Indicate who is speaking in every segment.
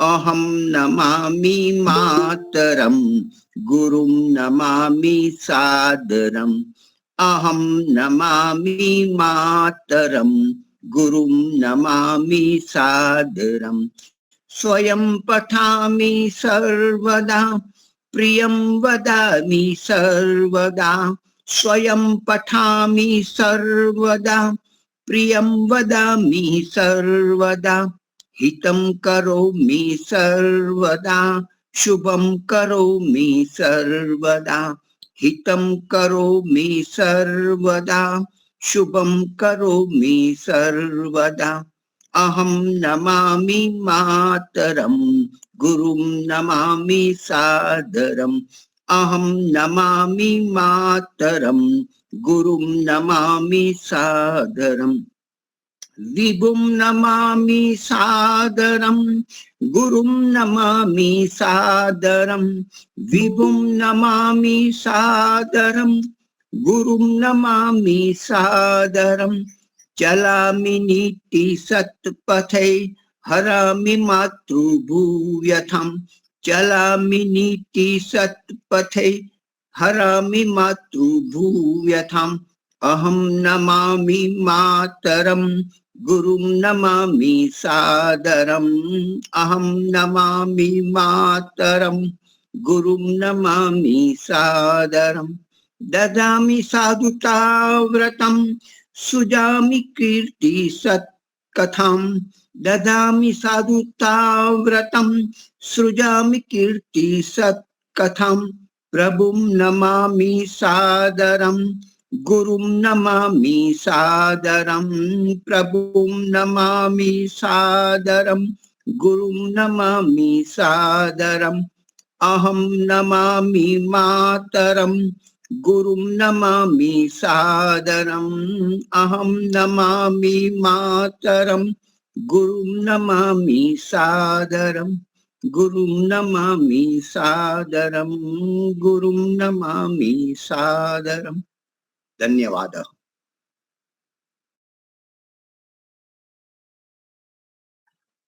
Speaker 1: अहं नमामि मातरं गुरुं नमामि सादरम् अहं नमामि मातरं गुरुं नमामि सादरम् स्वयं पठामि सर्वदा प्रियं वदामि सर्वदा स्वयं पठामि सर्वदा प्रियं वदामि सर्वदा हितं करोमि सर्वदा शुभं करोमि सर्वदा हितं करोमि सर्वदा शुभं करोमि सर्वदा अहं नमामि मातरं गुरुं नमामि सादरम् अहं नमामि मातरं गुरुं नमामि सादरम् विभुं नमामि सादरं गुरुं नमामि सादरं विभुं नमामि सादरं गुरुं नमामि सादरं चलामि नीति सत्पथे हरामि मातृभूयथं चलामि नीति सत्पथे हरामि मातृभूयथम् अहं नमामि मातरं गुरुं नमामि सादरम् अहं नमामि मातरं गुरुं नमामि सादरम् ददामि साधुताव्रतं सुजामि कीर्ति सत्कथां ददामि साधुताव्रतं सृजामि कीर्ति सत्कथां प्रभुं नमामि सादरम् गुरुं नमामि सादरं प्रभुं नमामि सादरं गुरुं नमामि सादरम् अहं नमामि मातरं गुरुं नमामि सादरम् अहं नमामि मातरं गुरुं नमामि सादरम् गुरुं नमामि सादरं गुरुं नमामि सादरम् धन्यवाद।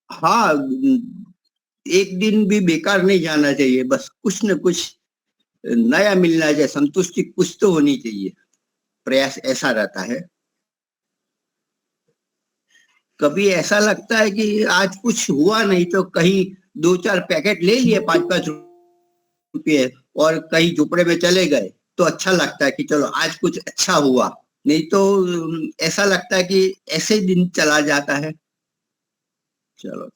Speaker 1: हाँ, एक दिन भी बेकार नहीं जाना चाहिए, बस कुछ न कुछ नया मिलना चाहिए, संतुष्टि कुछ तो होनी चाहिए, प्रयास ऐसा रहता है। कभी ऐसा लगता है कि आज कुछ हुआ नहीं तो कहीं 2-4 पैकेट ले लिए 5-5 रुपये और कहीं झोपड़े में चले गए तो अच्छा लगता है कि चलो आज कुछ अच्छा हुआ, नहीं तो ऐसा लगता है कि ऐसे ही दिन चला जाता है। चलो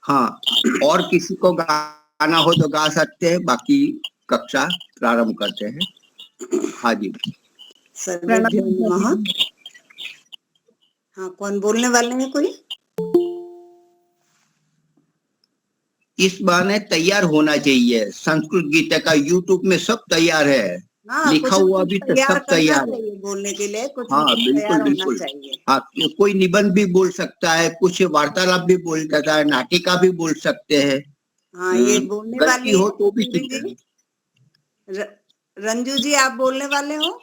Speaker 1: हाँ, और किसी को गाना हो तो गा सकते हैं, बाकी कक्षा प्रारंभ करते हैं। हाँ जी,
Speaker 2: सर्वेभ्यो नमः। हाँ, कौन बोलने वाले हैं? कोई
Speaker 1: इस बहाने तैयार होना चाहिए। संस्कृत गीता का यूट्यूब में सब तैयार है, लिखा हुआ भी तो सब तैयार है
Speaker 2: बोलने के लिए। कुछ
Speaker 1: हाँ बिल्कुल बिल्कुल। हाँ, कोई निबंध भी बोल सकता है, कुछ वार्तालाप भी बोल सकता है, नाटिका भी बोल सकते हैं।
Speaker 2: हाँ, ये बोलने
Speaker 1: गलती हो तो भी ठीक है।
Speaker 2: रंजू जी, आप बोलने वाले हो?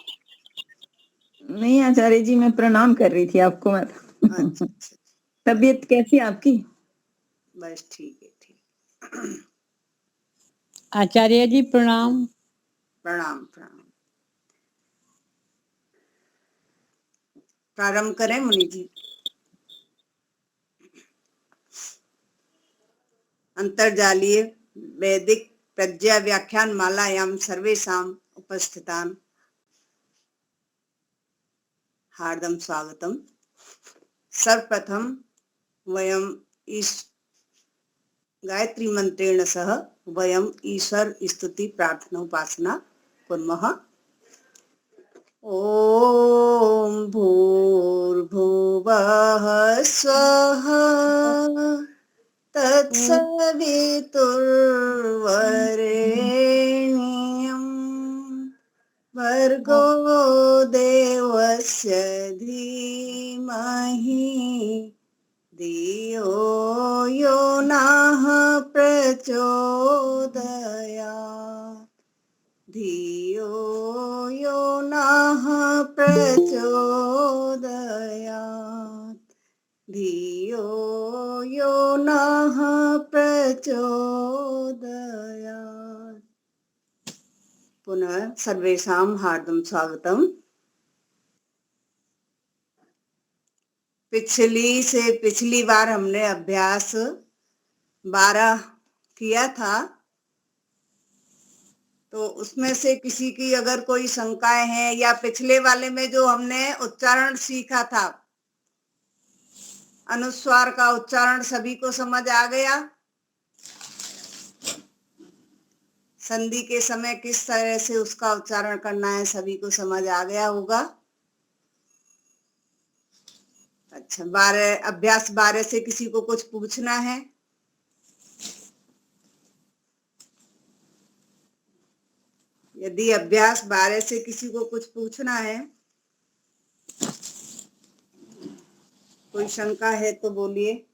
Speaker 3: नहीं आचार्य जी, मैं प्रणाम कर रही थी आपको। मैं
Speaker 2: अच्छा।
Speaker 3: तबीयत कैसी है आपकी?
Speaker 2: बस ठीक है, ठीक।
Speaker 4: आचार्य जी प्रणाम।
Speaker 2: प्रणाम प्रणाम। प्रारंभ करें मुनि जी। अंतर्जालीय वैदिक प्रज्ञा व्याख्यान मालायां सर्वेषां उपस्थितान् हार्दं स्वागतम्। सर्वप्रथम वयं इस गायत्री मंत्रेण सह वयं ईश्वर स्तुति प्रार्थना उपासना कुर्मः। ओम भूर्भुवः स्वः तत्सवितुर्वरेण्यं भर्गो देवस्य धीमहि धियो यो नः प्रचोदयात् धियो यो नः प्रचोदयात् धियो यो नः प्रचोदयात्। प्रचोदयात्। पुनः सर्वेषां हार्दं स्वागतम। पिछली बार हमने अभ्यास 12 किया था, तो उसमें से किसी की अगर कोई शंकाएं हैं, या पिछले वाले में जो हमने उच्चारण सीखा था, अनुस्वार का उच्चारण सभी को समझ आ गया? संधि के समय किस तरह से उसका उच्चारण करना है सभी को समझ आ गया होगा। अच्छा, अभ्यास 12 से किसी को कुछ पूछना है? यदि अभ्यास 12 से किसी को कुछ पूछना है, कोई शंका है तो बोलिए।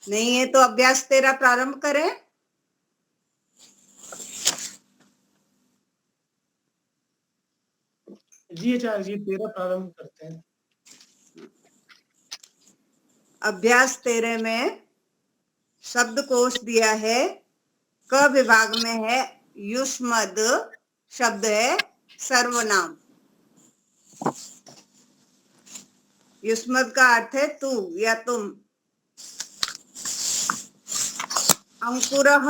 Speaker 2: नहीं है तो अभ्यास 13 प्रारंभ करें।
Speaker 5: जी आचार्य जी, 13 प्रारंभ करते हैं।
Speaker 2: अभ्यास 13 में शब्दकोश दिया है, क विभाग में है युष्मद शब्द है सर्वनाम। युष्मद का अर्थ है तू या तुम। अंकुरः,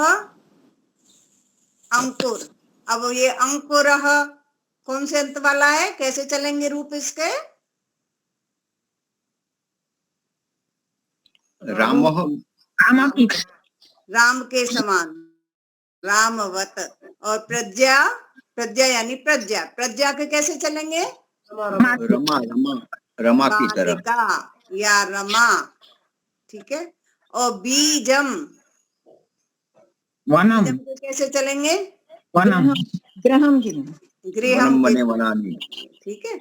Speaker 2: अंकुर। अब ये अंकुरः कौन से अंत वाला है, कैसे चलेंगे रूप इसके?
Speaker 1: रामः,
Speaker 2: राम के समान, रामवत। और प्रज्ञा, प्रज्ञा यानी प्रज्ञा, प्रज्ञा के कैसे चलेंगे?
Speaker 1: रमा रमा रमा की तरह।
Speaker 2: बालिका या रमा, ठीक है। और बीजम, बीजम के कैसे चलेंगे?
Speaker 3: ग्रहम की
Speaker 2: गृहम
Speaker 1: वनम
Speaker 2: के,
Speaker 1: बने वनानी।
Speaker 2: ठीक है।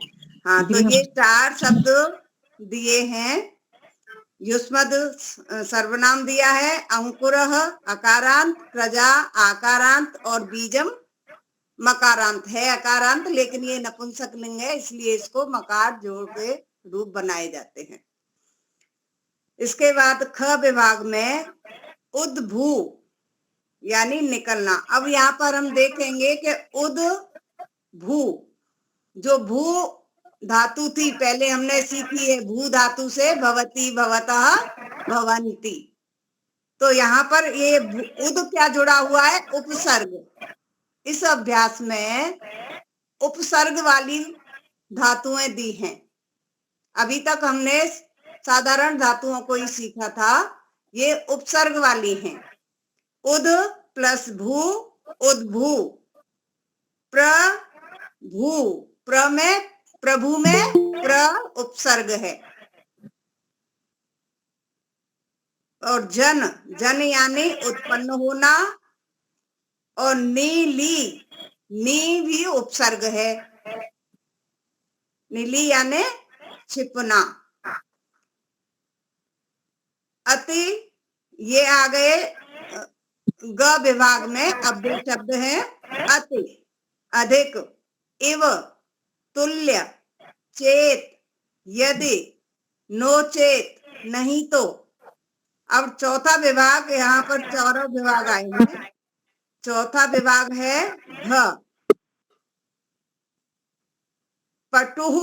Speaker 2: हाँ, तो ये 4 शब्द दिए हैं। युष्मद सर्वनाम दिया है, अंकुरः अकारांत, प्रजा आकारांत और बीजम मकारांत है। अकारांत, लेकिन ये नपुंसकलिंग है, इसलिए इसको मकार जोड़ के रूप बनाए जाते हैं। इसके बाद ख विभाग में उद्भू यानी निकलना। अब यहाँ पर हम देखेंगे कि उद भू, जो भू धातु थी पहले हमने सीखी है, भू धातु से भवती भवतः भवंती। तो यहाँ पर ये उद क्या जुड़ा हुआ है? उपसर्ग। इस अभ्यास में उपसर्ग वाली धातुएं दी हैं। अभी तक हमने साधारण धातुओं को ही सीखा था, ये उपसर्ग वाली हैं। उद प्लस भू, उद्भू। प्रभु, प्र में, प्रभु में प्र उपसर्ग है। और जन, जन यानी उत्पन्न होना। और नीली, नी भी उपसर्ग है। नीली यानी छिपना। अति, ये आ गए ग विभाग में। अब दो शब्द हैं, अति अधिक, इव तुल्य, चेत यदि, नोचेत नहीं तो। अब चौथा विभाग, यहाँ पर 4 विभाग आए हैं। चौथा विभाग है ध। पटुः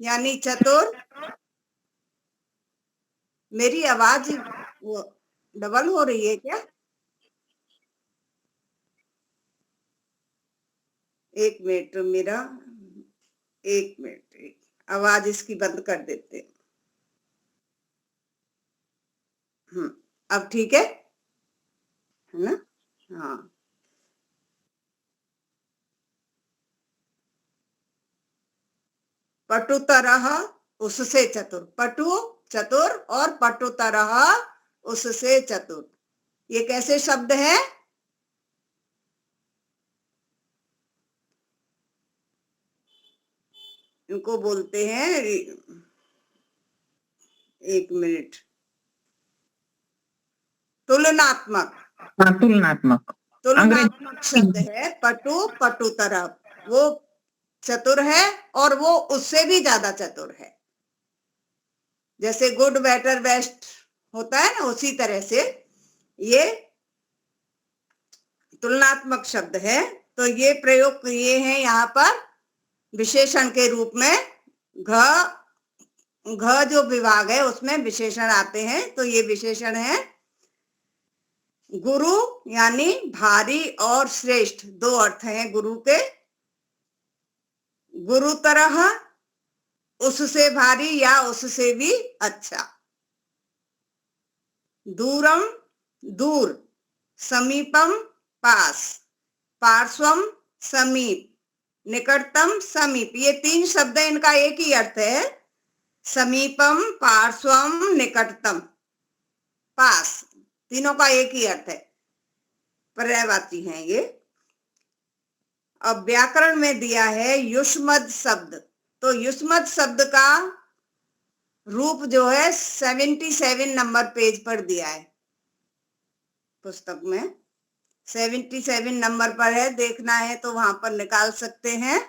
Speaker 2: यानी चतुर। मेरी आवाज वो डबल हो रही है क्या? एक मिनट, मेरा एक मिनट, आवाज इसकी बंद कर देते हैं। अब ठीक है ना? हाँ, पटुतरः उससे चतुर। पटु चतुर और पटुतरः उससे चतुर, ये कैसे शब्द है? इनको बोलते हैं, एक मिनट, तुलनात्मक।
Speaker 6: हाँ, तुलनात्मक।
Speaker 2: तुलनात्मक शब्द है पटु, पटु तरह, वो चतुर है और वो उससे भी ज्यादा चतुर है। जैसे गुड, बेटर, बेस्ट होता है ना, उसी तरह से ये तुलनात्मक शब्द है। तो ये प्रयोग किए हैं यहाँ पर विशेषण के रूप में। घ जो विभाग है उसमें विशेषण आते हैं, तो ये विशेषण है गुरु, यानी भारी और श्रेष्ठ, दो अर्थ हैं गुरु के। गुरु तरह, उससे भारी या उससे भी अच्छा। दूरम, दूर, समीपम, पास, पार्श्वम, समीप, निकटतम, समीप। ये तीन शब्द हैं, इनका एक ही अर्थ है, समीपम, पार्श्वम, निकटतम, पास, तीनों का एक ही अर्थ है, पर्यायवाची हैं ये। अब व्याकरण में दिया है युष्मद शब्द। तो युष्मद शब्द का रूप जो है 77 नंबर पेज पर दिया है पुस्तक में। 77 नंबर पर है, देखना है तो वहां पर निकाल सकते हैं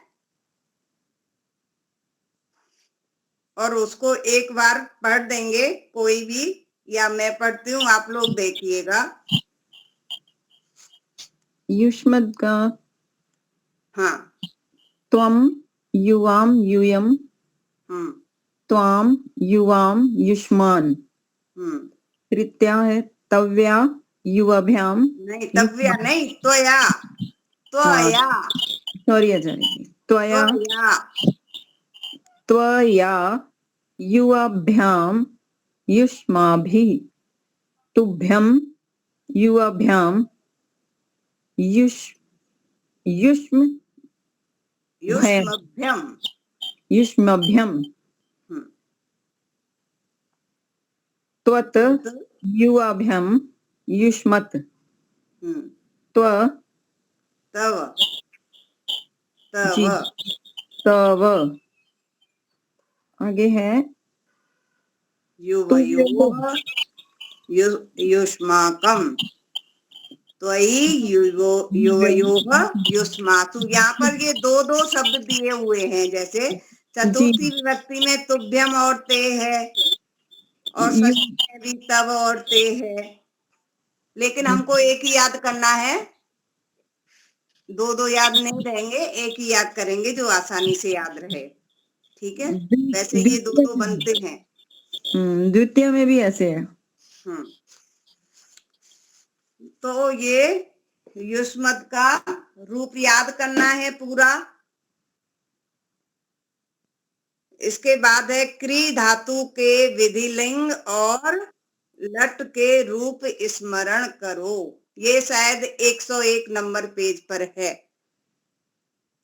Speaker 2: और उसको एक बार पढ़ देंगे कोई भी, या मैं पढ़ती हूँ, आप लोग देखिएगा।
Speaker 3: युष्मद का
Speaker 2: हाँ,
Speaker 3: त्वम, युवाम, यूयम, त्वाम, युवाम, युष्मान। तृतीया है तव्या, युवाभ्याम।
Speaker 2: नहीं, तव्या नहीं, त्वया, त्वया,
Speaker 3: सॉरी आचार्य जी, त्वया,
Speaker 2: त्वया,
Speaker 3: त्वया, युवाभ्याम, युष्माभिः, तुभ्यम, युवाभ्याम, युष्म,
Speaker 2: युष्मभ्यम,
Speaker 3: युष्मभ्यम, त्वत्, युवाभ्याम, युष्मत्, त्व,
Speaker 2: तव,
Speaker 3: जी,
Speaker 2: तव,
Speaker 3: तव। आगे है
Speaker 2: युवयोः, युष्माकम, त्वयि, युवयोः, युष्मासु। यहाँ पर ये दो दो शब्द दिए हुए हैं, जैसे चतुर्थी विभक्ति में तुभ्यम और ते है, और षष्ठी में भी तव और ते है, लेकिन हमको एक ही याद करना है, दो दो याद नहीं रहेंगे, एक ही याद करेंगे जो आसानी से याद रहे। ठीक है, वैसे ये दो दो बनते हैं।
Speaker 3: द्वितीय में भी ऐसे है।
Speaker 2: तो ये युष्मत का रूप याद करना है पूरा। इसके बाद है क्री धातु के विधिलिंग और लट के रूप स्मरण करो। ये शायद 101 नंबर पेज पर है,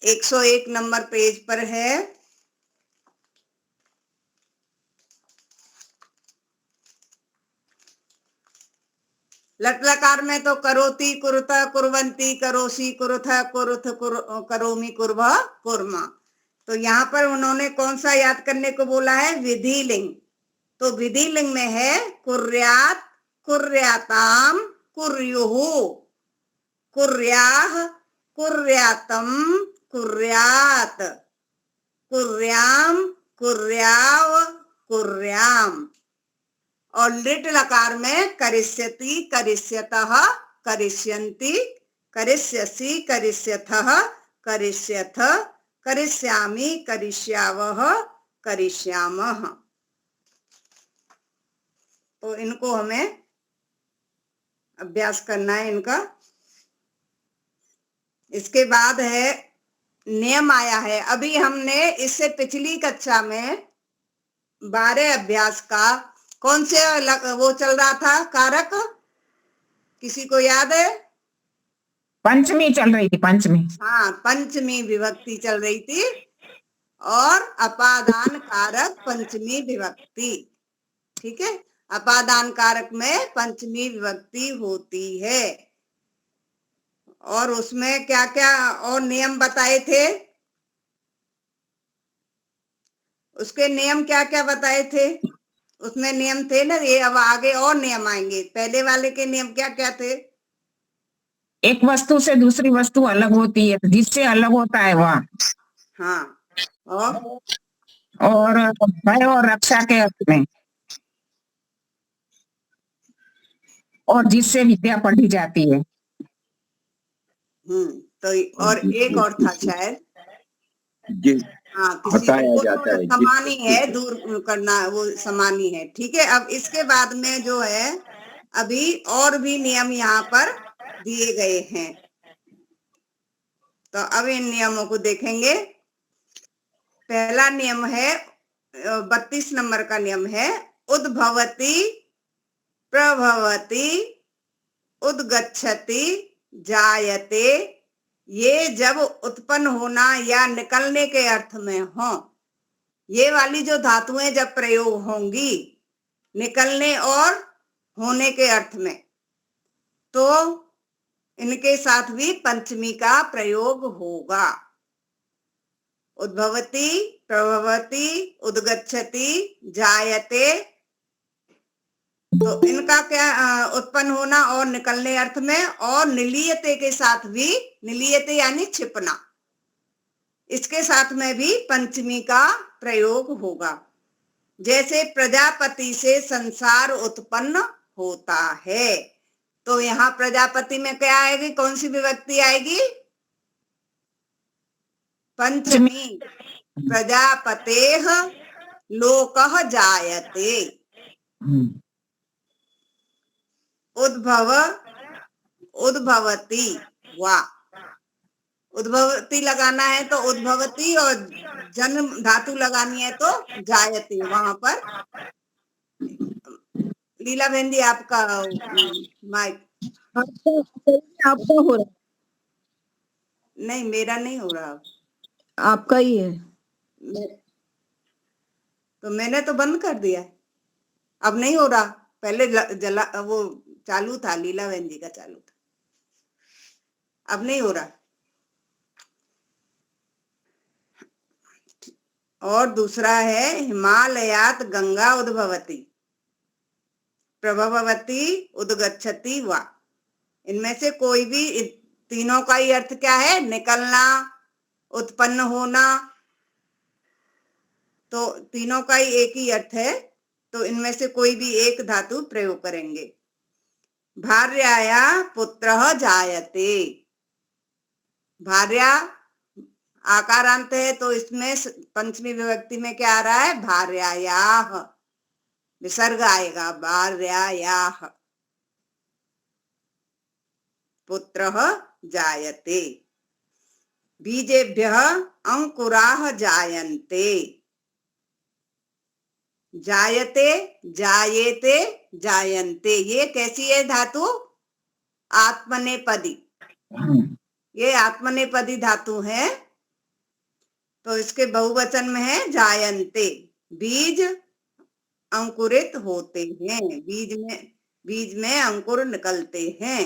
Speaker 2: 101 नंबर पेज पर है। लट लकार में तो करोति, कुरुत, कुर्वन्ति, करोसी, कुरुथ, कुरुथ, करोमि, कुर्वः, कुर्मा। तो यहाँ पर उन्होंने कौन सा याद करने को बोला है? विधि लिंग। तो विधि लिंग में है कुर्यात, कुर्याताम, कुर्युः, कुर्याः, कुर्यातम, कुर्यात, कुर्याम, कुर्याव, कुर्याम। और लिट लकार में करिष्यति, करिष्यतः, करिष्यन्ति, करिष्यसि, करिष्यथः, करिष्यथ, करिष्यामि, करिष्यावः, करिष्यामः। तो इनको हमें अभ्यास करना है इनका। इसके बाद है नियम आया है। अभी हमने इससे पिछली कक्षा में 12 अभ्यास का कौन से वो चल रहा था कारक, किसी को याद है?
Speaker 6: पंचमी चल रही थी, पंचमी।
Speaker 2: हाँ, पंचमी विभक्ति चल रही थी और अपादान कारक पंचमी विभक्ति। ठीक है, अपादान कारक में पंचमी विभक्ति होती है। और उसमें क्या क्या और नियम बताए थे? उसके नियम क्या क्या बताए थे? उसमें नियम थे ना, ये अब आगे और नियम आएंगे। पहले वाले के नियम क्या क्या थे?
Speaker 6: एक वस्तु से दूसरी वस्तु अलग होती है, जिससे अलग होता है वह,
Speaker 2: हाँ,
Speaker 6: और भय और रक्षा के अर्थ में, और जिससे विद्या पढ़ी जाती है।
Speaker 2: तो और एक और था शायद,
Speaker 1: जी
Speaker 2: हाँ, किसी
Speaker 1: हटाया
Speaker 2: वो
Speaker 1: जाता
Speaker 2: तो
Speaker 1: है
Speaker 2: समान ही है,
Speaker 1: जिससे
Speaker 2: दूर करना वो समान ही है। ठीक है, अब इसके बाद में जो है अभी और भी नियम यहाँ पर दिए गए हैं, तो अब इन नियमों को देखेंगे। पहला नियम है 32 नंबर का नियम है, उद्भवती, प्रभवती, उद्गच्छति, जायते। ये जब उत्पन्न होना या निकलने के अर्थ में हो, ये वाली जो धातुएं जब प्रयोग होंगी निकलने और होने के अर्थ में, तो इनके साथ भी पंचमी का प्रयोग होगा। उद्भवती, प्रभवती, उद्गच्छति, जायते, तो इनका क्या उत्पन्न होना और निकलने अर्थ में, और निलीयते के साथ भी, निलीयते यानी छिपना, इसके साथ में भी पंचमी का प्रयोग होगा। जैसे प्रजापति से संसार उत्पन्न होता है, तो यहाँ प्रजापति में क्या आएगी, कौन सी विभक्ति आएगी? पंचमी। प्रजापतेः लोकः जायते। उद्भव, उद्भवती, वाह, उद्भवती लगाना है तो उद्भवती, और जन्म धातु लगानी है तो जायते। वहां पर लीला बहन जी आपका माइक,
Speaker 3: आपका हो रहा
Speaker 2: नहीं मेरा नहीं हो रहा।
Speaker 3: है, आपका ही है।
Speaker 2: तो मैंने तो बंद कर दिया है, अब नहीं हो रहा। पहले जला वो चालू था, लीला बहन जी का चालू था, अब नहीं हो रहा। और दूसरा है हिमालयात गंगा उद्भवती, प्रभवती, उद्गच्छति, वा। इनमें से कोई भी, तीनों का ही अर्थ क्या है? निकलना, उत्पन्न होना, तो तीनों का ही एक ही अर्थ है, तो इनमें से कोई भी एक धातु प्रयोग करेंगे। भार्याया पुत्रः जायते, भार्या आकारांत है, तो इसमें पंचमी विभक्ति में क्या आ रहा है? भार्यायाः, विसर्ग आएगा, भार्यायाः, पुत्रः जायते। बीजेभ्यः अंकुराः जायन्ते, जायते, जायेते, जायन्ते, ये कैसी है धातु? आत्मनेपदी, ये आत्मनेपदी धातु है, तो इसके बहुवचन में है जायन्ते। बीज अंकुरित होते हैं, बीज में अंकुर निकलते हैं।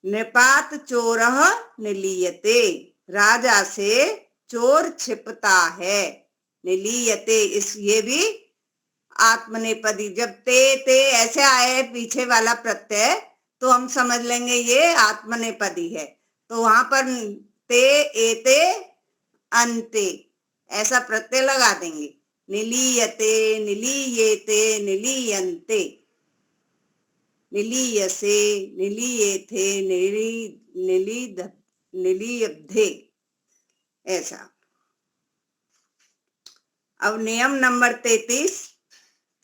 Speaker 2: निपात चोरः निलीयते, राजा से चोर छिपता है। निलीयते, इस ये भी आत्मनेपदी, जब ते ऐसे आए पीछे वाला प्रत्यय, तो हम समझ लेंगे ये आत्मनेपदी है। तो वहां पर ते, एते, अंते ऐसा प्रत्यय लगा देंगे। निलीयते, निलीयेते, निलीयन्ते, निलीयसे, निलीयेथे, निलीयब्धे, ऐसा। अब नियम नंबर 33,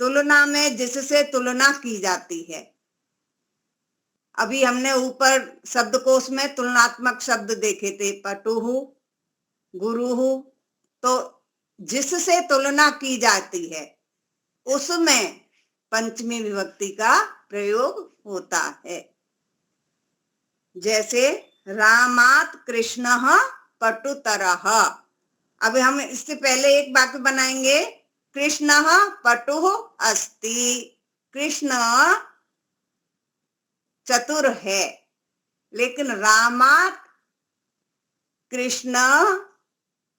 Speaker 2: तुलना में जिससे तुलना की जाती है। अभी हमने ऊपर शब्दकोश में तुलनात्मक शब्द देखे थे, पटुहु, गुरुहु, तो जिससे तुलना की जाती है उसमें पंचमी विभक्ति का प्रयोग होता है। जैसे रामात कृष्णः पटुतरः। अब हम इससे पहले एक वाक्य बनाएंगे, कृष्णः पटुः अस्ति, कृष्ण चतुर है, लेकिन रामात कृष्ण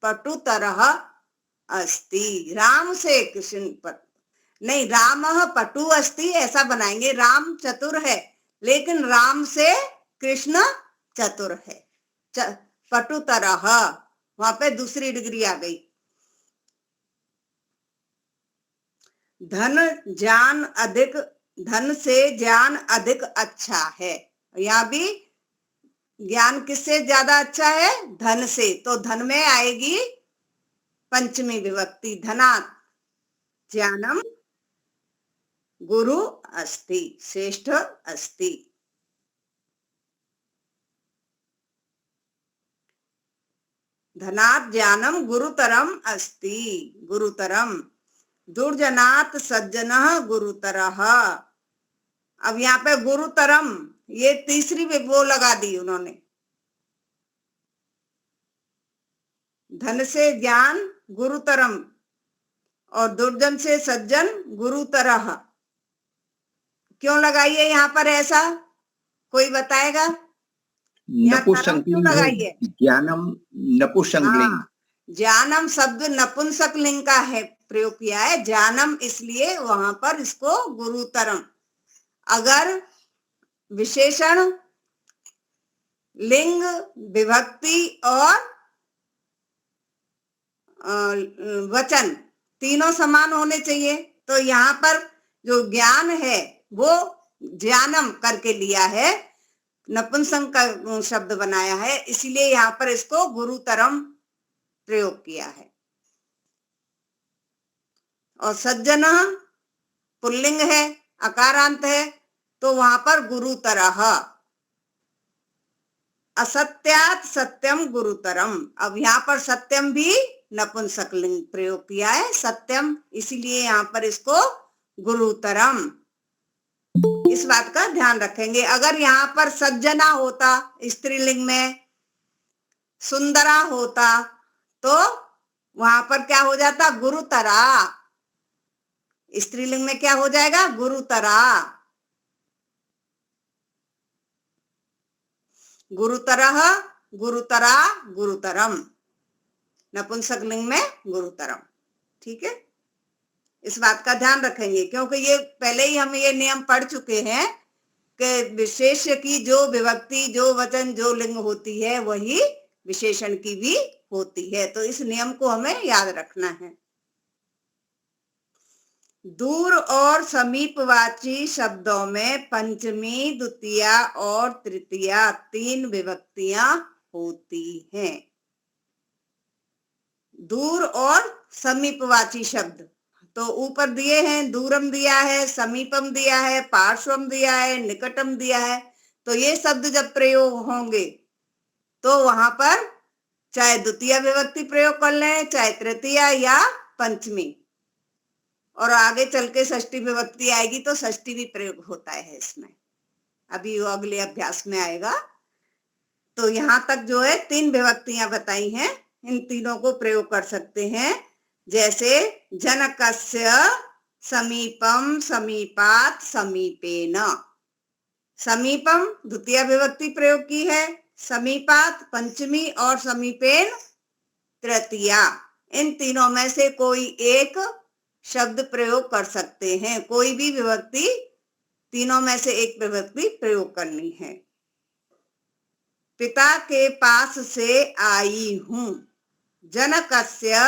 Speaker 2: पटुतरः अस्ति। राम से कृष्ण पर नहीं, रामः पटु अस्ति ऐसा बनाएंगे। राम चतुर है, लेकिन राम से कृष्ण चतुर है। पटुतरः, वहां पे दूसरी डिग्री आ गई। धन से ज्ञान अधिक अच्छा है। यहाँ भी ज्ञान किससे ज्यादा अच्छा है? धन से। तो धन में आएगी पंचमी विभक्ति, धनात् ज्ञानम गुरु अस्ति, श्रेष्ठ अस्ति। धनात् ज्ञानम गुरुतरम अस्ति, गुरुतरम। दुर्जनात् सज्जनः गुरुतरः। अब यहाँ पे गुरुतरम, ये तीसरी वो लगा दी उन्होंने। धन से ज्ञान गुरुतरम और दुर्जन से सज्जन गुरुतरः। क्यों लगाई है यहाँ पर ऐसा? कोई बताएगा?
Speaker 1: नपुंसकलिंग है, ज्ञानम नपुंसकलिंग।
Speaker 2: ज्ञानम शब्द नपुंसक लिंग का है, प्रयोग किया है। ज्ञानम इसलिए वहां पर इसको गुरुतरम। अगर विशेषण, लिंग, विभक्ति और वचन तीनों समान होने चाहिए। तो यहाँ पर जो ज्ञान है वो ज्ञानम करके लिया है, नपुंसक का शब्द बनाया है, इसीलिए यहाँ पर इसको गुरुतरम प्रयोग किया है। और सज्जन पुल्लिंग है, अकारांत है, तो वहां पर गुरुतरः। असत्यात् सत्यम गुरुतरम। अब यहाँ पर सत्यम भी नपुंसक लिंग प्रयोग किया है, सत्यम, इसीलिए यहाँ पर इसको गुरुतरम। इस बात का ध्यान रखेंगे। अगर यहाँ पर सज्जना होता स्त्रीलिंग में, सुंदरा होता, तो वहां पर क्या हो जाता? गुरुतरा। स्त्रीलिंग में क्या हो जाएगा? गुरुतरा। गुरुतरः, गुरुतरा, गुरुतरम। नपुंसक लिंग में गुरुतरम। ठीक है, इस बात का ध्यान रखेंगे, क्योंकि ये पहले ही हम ये नियम पढ़ चुके हैं कि विशेष की जो विभक्ति, जो वचन, जो लिंग होती है, वही विशेषण की भी होती है। तो इस नियम को हमें याद रखना है। दूर और समीपवाची शब्दों में पंचमी, द्वितीया और तृतीया तीन विभक्तियां होती हैं। दूर और समीपवाची शब्द तो ऊपर दिए हैं, दूरम दिया है, समीपम दिया है, पार्श्वम दिया है, निकटम दिया है। तो ये शब्द जब प्रयोग होंगे तो वहां पर चाहे द्वितीय विभक्ति प्रयोग कर लें, चाहे तृतीया या पंचमी, और आगे चल के षष्ठी विभक्ति आएगी तो षष्ठी भी प्रयोग होता है इसमें, अभी वो अगले अभ्यास में आएगा। तो यहाँ तक जो है तीन विभक्तियां बताई हैं, इन तीनों को प्रयोग कर सकते हैं। जैसे जनकस्य समीपम, समीपात, समीपेन। समीपम द्वितीय विभक्ति प्रयोग की है, समीपात पंचमी और समीपेन तृतीया। इन तीनों में से कोई एक शब्द प्रयोग कर सकते हैं, कोई भी विभक्ति, तीनों में से एक विभक्ति प्रयोग करनी है। पिता के पास से आई हूं। जनकस्य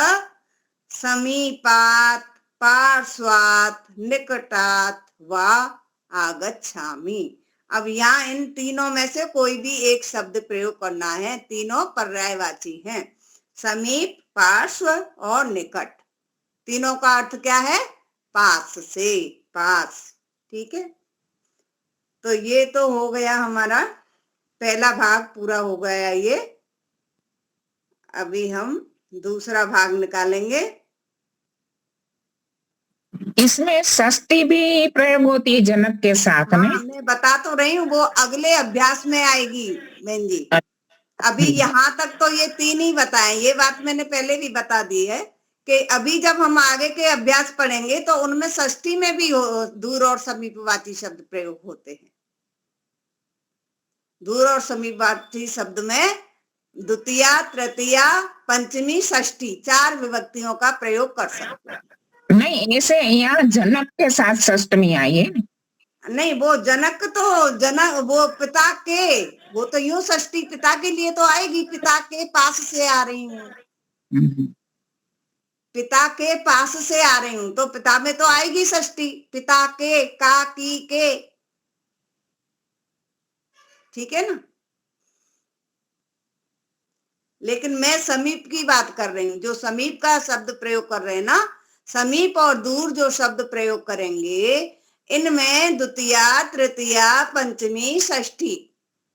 Speaker 2: समीपात, पार्श्वात, निकटात वा आगच्छामि। अब यहाँ इन तीनों में से कोई भी एक शब्द प्रयोग करना है, तीनों पर्यायवाची हैं, समीप, पार्श्व और निकट। तीनों का अर्थ क्या है? पास से, पास। ठीक है, तो ये तो हो गया हमारा पहला भाग, पूरा हो गया ये। अभी हम दूसरा भाग निकालेंगे।
Speaker 6: इसमें षष्ठी भी प्रयोग होती है जनक के साथ में।
Speaker 2: मैं बता तो रही हूँ, वो अगले अभ्यास में आएगी बहन जी। अभी यहाँ तक तो ये तीन ही बताए, ये बात मैंने पहले भी बता दी है कि अभी जब हम आगे के अभ्यास पढ़ेंगे तो उनमें षष्ठी में भी दूर और समीपवाची शब्द प्रयोग होते हैं। दूर और समीपवाची शब्द में द्वितीया, तृतीया, पंचमी, षष्ठी 4 विभक्तियों का प्रयोग कर सकते हैं।
Speaker 6: नहीं, ऐसे यहाँ जनक के साथ षष्टमी आई है।
Speaker 2: नहीं, वो जनक तो जनक वो पिता के, वो तो यूं षष्ठी पिता के लिए तो आएगी, पिता के पास से आ रही हूँ, पिता के पास से आ रही हूँ, तो पिता में तो आएगी षष्ठी, पिता के, का, की, के, ठीक है ना। लेकिन मैं समीप की बात कर रही हूँ, जो समीप का शब्द प्रयोग कर रहे हैं ना, समीप और दूर जो शब्द प्रयोग करेंगे, इनमें द्वितीया, तृतीया, पंचमी, षष्ठी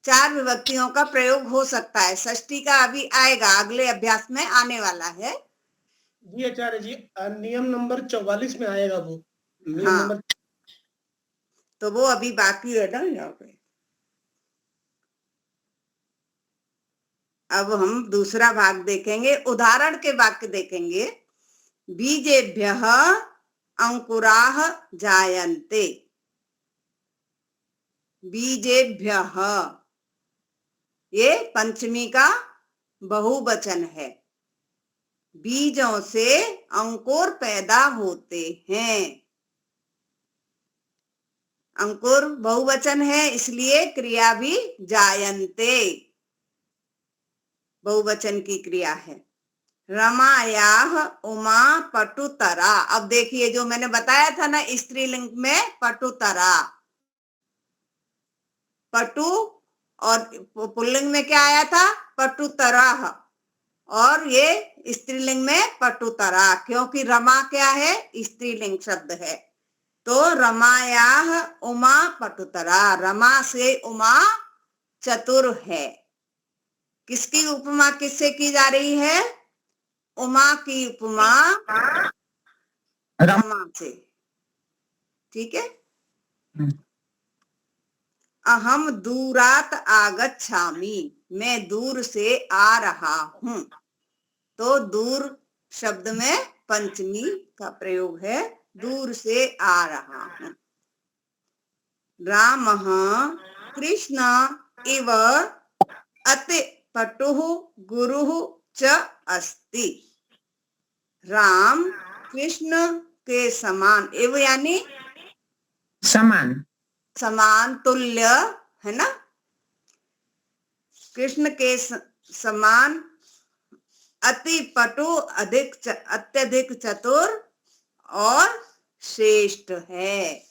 Speaker 2: 4 विभक्तियों का प्रयोग हो सकता है। षष्ठी का अभी आएगा, अगले अभ्यास में आने वाला है।
Speaker 5: जी आचार्य जी, नियम नंबर 44 में आएगा वो। नियम
Speaker 2: हाँ,
Speaker 5: नंबर
Speaker 2: तो वो अभी बाकी है ना यहाँ पे। अब हम दूसरा भाग देखेंगे, उदाहरण के वाक्य देखेंगे। बीजेभ्यः अंकुराः जायन्ते। बीजेभ्यः, ये पंचमी का बहुवचन है। बीजों से अंकुर पैदा होते हैं। अंकुर बहुवचन है, इसलिए क्रिया भी जायन्ते बहुवचन की क्रिया है। रमायाः उमा पटुतरा। अब देखिए, जो मैंने बताया था ना स्त्रीलिंग में पटुतरा, पटु, और पुल्लिंग में क्या आया था, पटुतराः, और ये स्त्रीलिंग में पटुतरा, क्योंकि रमा क्या है, स्त्रीलिंग शब्द है। तो रमायाः उमा पटुतरा, रमा से उमा चतुर है। किसकी उपमा किससे की जा रही है, उमा की उपमा रमा से, ठीक है। अहम दूरात आगच्छामि, मैं दूर से आ रहा हूं। तो दूर शब्द में पंचमी का प्रयोग है, दूर से आ रहा हूं। रामः कृष्ण इव अति पटुः गुरुः च अस्ति। राम कृष्ण के समान, इव यानी
Speaker 6: समान,
Speaker 2: समान, तुल्य, है ना। कृष्ण के समान, अति पटु, अत्यधिक चतुर और श्रेष्ठ है।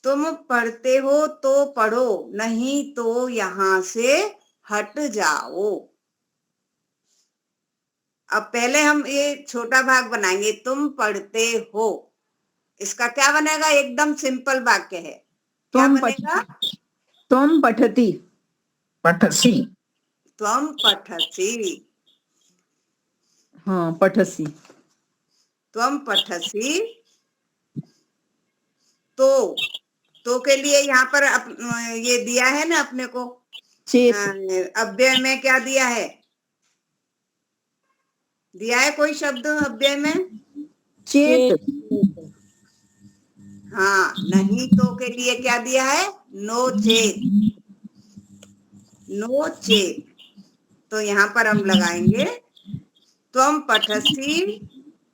Speaker 2: तुम पढ़ते हो तो पढ़ो, नहीं तो यहां से हट जाओ। अब पहले हम ये छोटा भाग बनाएंगे, तुम पढ़ते हो, इसका क्या बनेगा, एकदम सिंपल वाक्य है। क्या बनेगा,
Speaker 3: त्वं पठति,
Speaker 6: पठसी,
Speaker 2: त्वं पठसि,
Speaker 3: हाँ पठसी,
Speaker 2: त्वं पठसि। तो के लिए यहाँ पर ये दिया है ना अपने को,
Speaker 3: चेत,
Speaker 2: अव्यय में क्या दिया है, दिया है कोई शब्द अव्यय में,
Speaker 3: चेत,
Speaker 2: हाँ। नहीं तो के लिए क्या दिया है, नो चेत, नो चेत। तो यहाँ पर हम लगाएंगे त्वं पठसि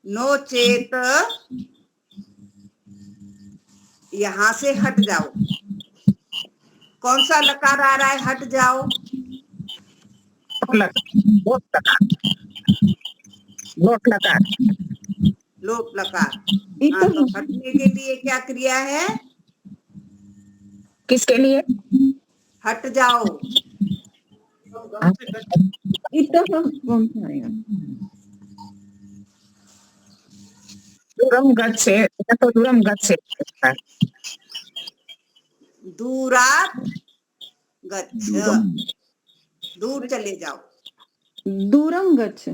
Speaker 2: नो चेत, यहां से हट जाओ। कौन सा लकार आ रहा है, हट जाओ,
Speaker 6: लोट लकार,
Speaker 2: लोट लकार। हाँ, तो हटने के लिए क्या क्रिया है,
Speaker 6: किसके लिए,
Speaker 2: हट जाओ।
Speaker 3: इतः कौन सा आएगा,
Speaker 6: दूरम गच्छ से, तो दूरम गच्छ से,
Speaker 2: दूरात गच्छ, दूर चले जाओ।
Speaker 3: दूरम गच्छ,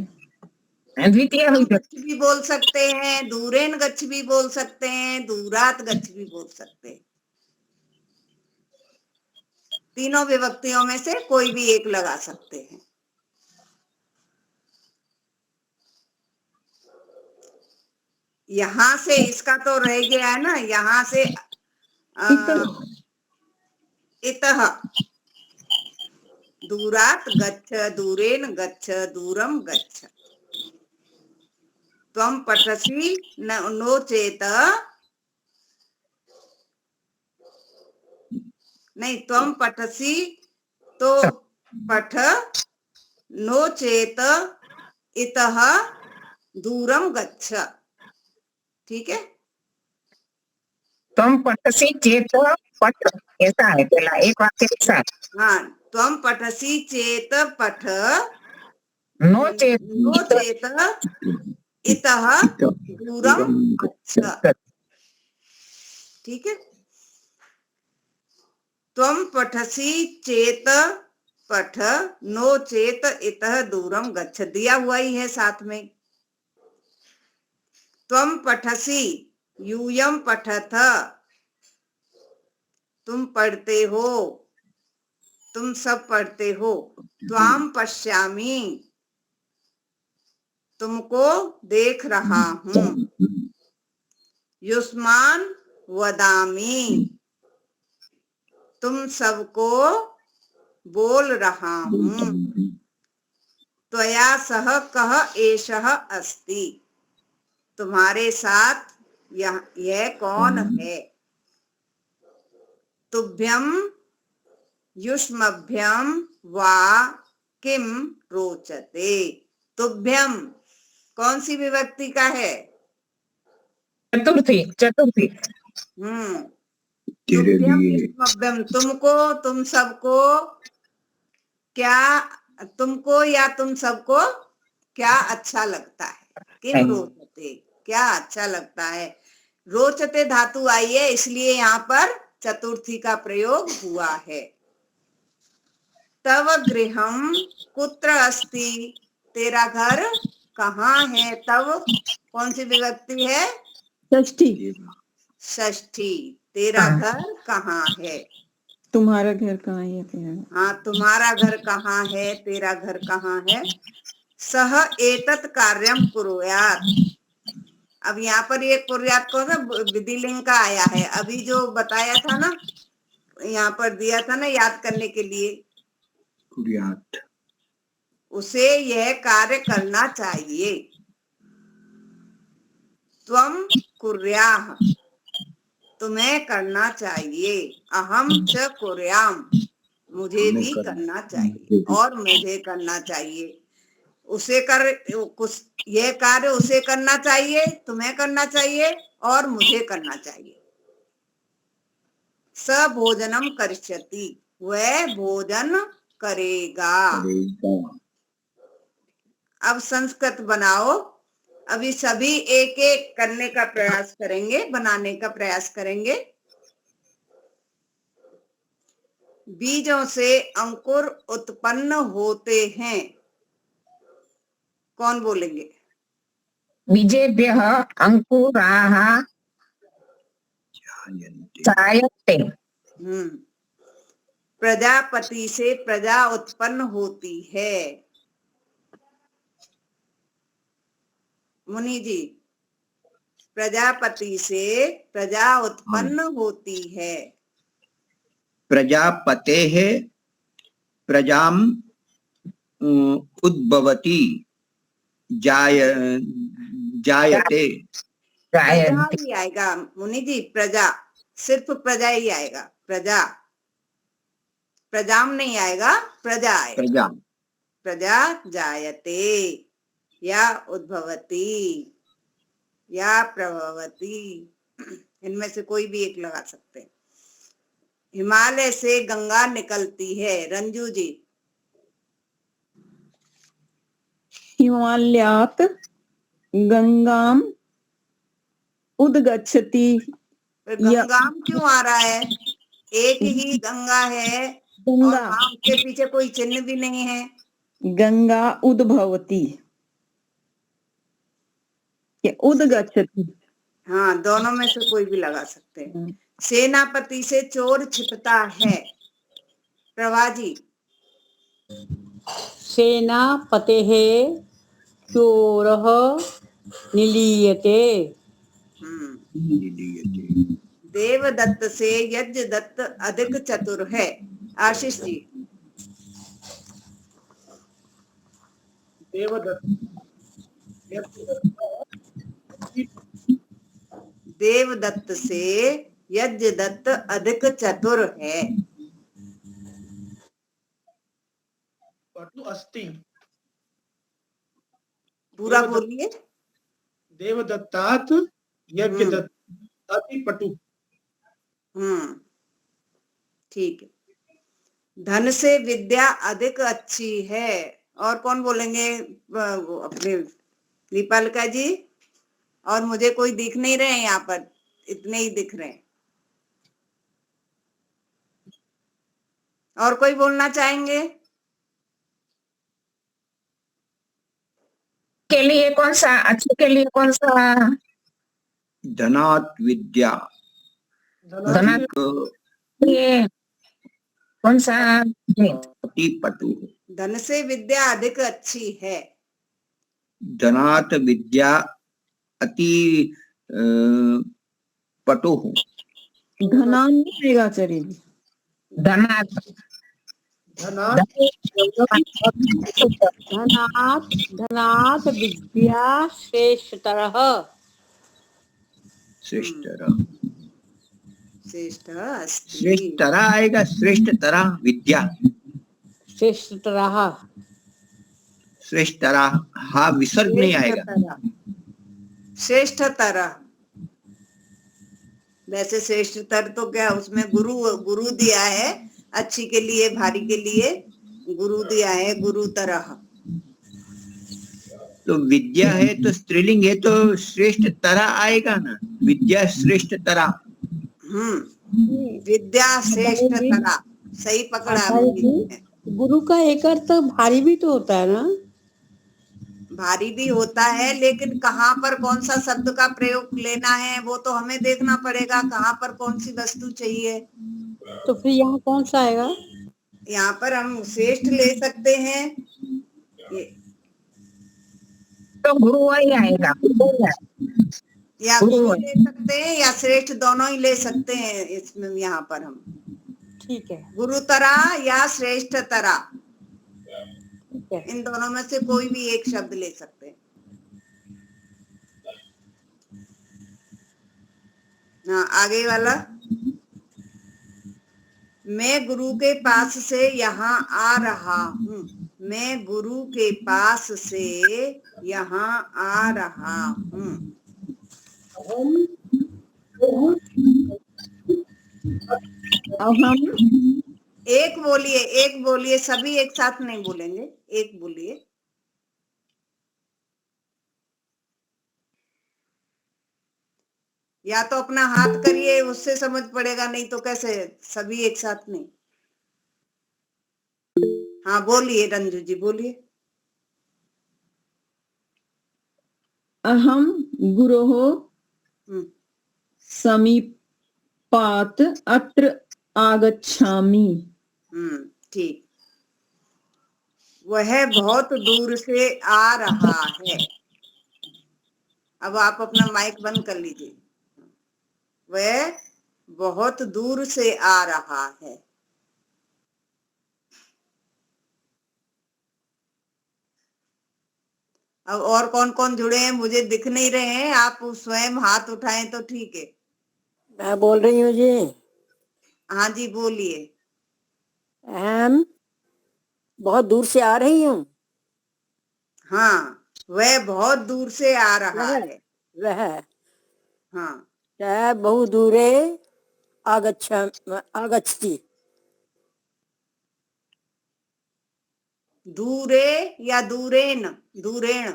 Speaker 6: द्वितीय हुई,
Speaker 2: गच्छ भी बोल सकते हैं, दूरेन गच्छ भी बोल सकते हैं, दूरात गच्छ भी बोल सकते हैं। तीनों विभक्तियों में से कोई भी एक लगा सकते हैं। यहां से इसका तो रह गया है ना, यहां से इतः, दूरात् गच्छ, दूरेन गच्छ, दूरम गच्छ। त्वं पठसि नो चेत, नहीं, त्वं पठसि तो पठ, नो चेत इतः दूरम गच्छ। ठीक है,
Speaker 6: तुम पठसी चेत पठ, ऐसा है पहला एक वाक्य के साथ।
Speaker 2: हाँ, त्वं पठसि चेत पठ,
Speaker 6: नो चेत
Speaker 2: नो चेत इतः दूरम गच्छ। ठीक है, त्वं पठसि चेत पठ, नो चेत इतः दूरम गच्छ, दिया हुआ ही है साथ में। त्वं पठसि, यूयम पठथ, तुम पढ़ते हो, तुम सब पढ़ते हो। त्वाम पश्यामि, तुमको देख रहा हूँ। युष्मान वदामि, तुम सबको बोल रहा हूँ। त्वया सह कः एषः अस्ति, तुम्हारे साथ यह कौन है। तुभ्यं युष्मभ्यं वा किम रोचते। तुभ्यं कौन सी विभक्ति का है?
Speaker 6: चतुर्थी, चतुर्थी।
Speaker 2: तुभ्यं युष्मभ्यं, तुमको, तुम सबको, क्या, तुमको या तुम सबको क्या अच्छा लगता है। किम रोचते, क्या अच्छा लगता है। रोचते धातु आई है, इसलिए यहाँ पर चतुर्थी का प्रयोग हुआ है। तव गृहम कुत्र अस्ति, तेरा घर कहाँ है। तव कौन सी विभक्ति है?
Speaker 3: षष्ठी।
Speaker 2: षष्ठी, तेरा घर कहाँ है।
Speaker 3: तुम्हारा घर कहाँ है तेरा।
Speaker 2: हाँ, तुम्हारा घर कहाँ है, तेरा घर कहाँ है। सह एतत् कार्यम कुर्यात्, अब यहाँ पर ये कुर्यात् कौन सा विधिलिंग का आया है। अभी जो बताया था ना, यहाँ पर दिया था ना याद करने के लिए,
Speaker 1: कुर्यात्,
Speaker 2: उसे यह कार्य करना चाहिए। त्वं कुर्याः, तुम्हें करना चाहिए। अहम च कुर्याम, मुझे भी करना चाहिए और मुझे करना चाहिए। उसे कर, यह कार्य उसे करना चाहिए, तुम्हें करना चाहिए और मुझे करना चाहिए। स भोजनम करिष्यति, वह भोजन करेगा। अब संस्कृत बनाओ। अभी सभी एक एक करने का प्रयास करेंगे, बनाने का प्रयास करेंगे। बीजों से अंकुर उत्पन्न होते हैं, कौन बोलेंगे?
Speaker 6: बीजेभ्यः अंकुराः जायन्ते।
Speaker 2: प्रजापति से प्रजा उत्पन्न होती है। मुनि जी, प्रजापति से प्रजा उत्पन्न होती है।
Speaker 1: प्रजापते है, प्रजाम उद्भवती, जायते।
Speaker 2: प्रजा ही आएगा मुनि जी, प्रजा, सिर्फ प्रजा ही आएगा। प्रजा, प्रजाम नहीं आएगा, प्रजा आएगा।
Speaker 1: प्रजा,
Speaker 2: प्रजा जायते या उद्भवती या प्रभवती, इनमें से कोई भी एक लगा सकते हैं। हिमालय से गंगा निकलती है। रंजू जी,
Speaker 3: हिमालयात् गंगाम उद्गच्छति।
Speaker 2: गंगाम क्यों आ रहा है? एक ही गंगा है
Speaker 3: गंगा,
Speaker 2: और नाम के पीछे कोई चिन्ह भी नहीं है।
Speaker 3: गंगा उद्भवती, उद्गच्छति।
Speaker 2: हाँ, दोनों में से कोई भी लगा सकते हैं। सेनापति से चोर छिपता है। प्रभा जी,
Speaker 4: सेनापतेः चोरः निलीयते।
Speaker 2: देवदत्त से यज्ञदत्त अधिक चतुर है। आशीष जी,
Speaker 5: देवदत्त
Speaker 2: देवदत्त से यज्ञदत्त अधिक चतुर है।
Speaker 5: पटु अस्ति।
Speaker 2: पूरा
Speaker 5: देवदत्त-
Speaker 2: बोलिए।
Speaker 5: देवदत्तात् यज्ञदत्त अति पटु।
Speaker 2: ठीक है। धन से विद्या अधिक अच्छी है। और कौन बोलेंगे? वो अपने दीपालिका जी। और मुझे कोई दिख नहीं रहे हैं यहाँ पर, इतने ही दिख रहे हैं। और कोई बोलना चाहेंगे?
Speaker 6: के लिए कौन सा, अच्छे के लिए कौन सा?
Speaker 1: धनात् विद्या
Speaker 6: धनात् के लिए कौन सा?
Speaker 1: अति पटु।
Speaker 2: धन से विद्या अधिक अच्छी है।
Speaker 1: धनात् विद्या अति पटु।
Speaker 3: धनान नहीं आएगा आचार्य जी।
Speaker 6: धनात्
Speaker 5: धनात्
Speaker 4: धनात् धनात् विद्या श्रेष्ठतरः।
Speaker 1: श्रेष्ठतरः।
Speaker 2: श्रेष्ठ अस्ति।
Speaker 1: श्रेष्ठतरा आएगा, श्रेष्ठतरा विद्या।
Speaker 4: श्रेष्ठतरः।
Speaker 1: श्रेष्ठतरा, हाँ विसर्ग नहीं आएगा।
Speaker 2: श्रेष्ठतर। वैसे श्रेष्ठतर तो क्या उसमें गुरु गुरु दिया है, अच्छी के लिए भारी के लिए गुरु दिया है, गुरु तरह।
Speaker 1: तो विद्या है तो स्त्रीलिंग है तो श्रेष्ठतरा आएगा ना, विद्या श्रेष्ठतरा।
Speaker 2: विद्या श्रेष्ठ तरा, सही पकड़ा आपने।
Speaker 4: गुरु का एक अर्थ भारी भी तो होता है ना?
Speaker 2: भारी भी होता है, लेकिन कहाँ पर कौन सा शब्द का प्रयोग लेना है वो तो हमें देखना पड़ेगा, कहाँ पर कौन सी वस्तु चाहिए।
Speaker 4: तो फिर यहाँ कौन सा आएगा?
Speaker 2: यहाँ पर हम श्रेष्ठ ले सकते हैं,
Speaker 6: तो गुरु वही आएगा,
Speaker 2: या गुरु ले सकते हैं या श्रेष्ठ, दोनों ही ले सकते हैं इसमें। यहाँ पर हम
Speaker 4: ठीक है,
Speaker 2: गुरु तरा या श्रेष्ठ तरा,
Speaker 4: ठीक है।
Speaker 2: इन दोनों में से कोई भी एक शब्द ले सकते हैं। हाँ, आगे वाला। मैं गुरु के पास से यहाँ आ रहा हूँ। मैं गुरु के पास से यहाँ आ रहा हूँ।
Speaker 3: अब हम
Speaker 2: एक बोलिए, एक बोलिए, सभी एक साथ नहीं बोलेंगे, एक बोलिए। या तो अपना हाथ करिए, उससे समझ पड़ेगा, नहीं तो कैसे? सभी एक साथ नहीं। हाँ बोलिए रंजू जी, बोलिए।
Speaker 3: अहम गुरोः समीपात् अत्र आगच्छामि।
Speaker 2: ठीक। वह बहुत दूर से आ रहा है। अब आप अपना माइक बंद कर लीजिए। वह बहुत दूर से आ रहा है। अब और कौन कौन जुड़े हैं मुझे दिख नहीं रहे हैं, आप स्वयं हाथ उठाएं तो ठीक है।
Speaker 7: मैं बोल रही हूँ जी।
Speaker 2: हाँ जी बोलिए।
Speaker 7: हम बहुत दूर से आ रही हूँ।
Speaker 2: हाँ, वह बहुत दूर से आ रहा है।
Speaker 7: वह
Speaker 2: हाँ,
Speaker 7: सः बहु दूरे आगच्छति।
Speaker 2: दूरे या दूरेन? दूरेण।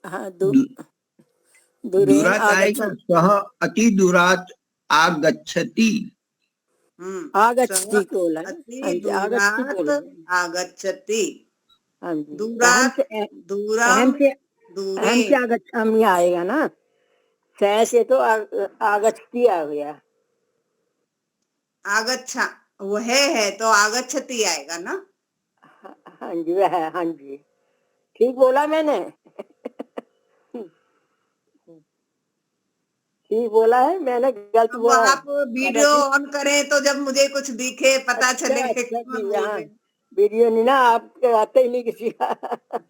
Speaker 7: हाँ,
Speaker 1: दूरात आएगा, सह अति दूरात आगच्छति।
Speaker 7: आगच्छति को बोला।
Speaker 2: अति दूरात आगच्छति।
Speaker 7: हाँ जी।
Speaker 2: दूरात, दूरम, दूरे।
Speaker 7: अहम से आगच्छामि आएगा ना, सह से तो आगच्छति आ गया।
Speaker 2: आगच्छा वह है तो आगच्छति आएगा ना।
Speaker 7: हाँ जी, वह है। हाँ जी, ठीक बोला मैंने। ठीक बोला है मैंने, गलत
Speaker 2: अब
Speaker 7: बोला।
Speaker 2: आप वीडियो ऑन करें तो जब मुझे कुछ दिखे, पता चले।
Speaker 7: वीडियो नहीं ना, आपके आते ही नहीं किसी का।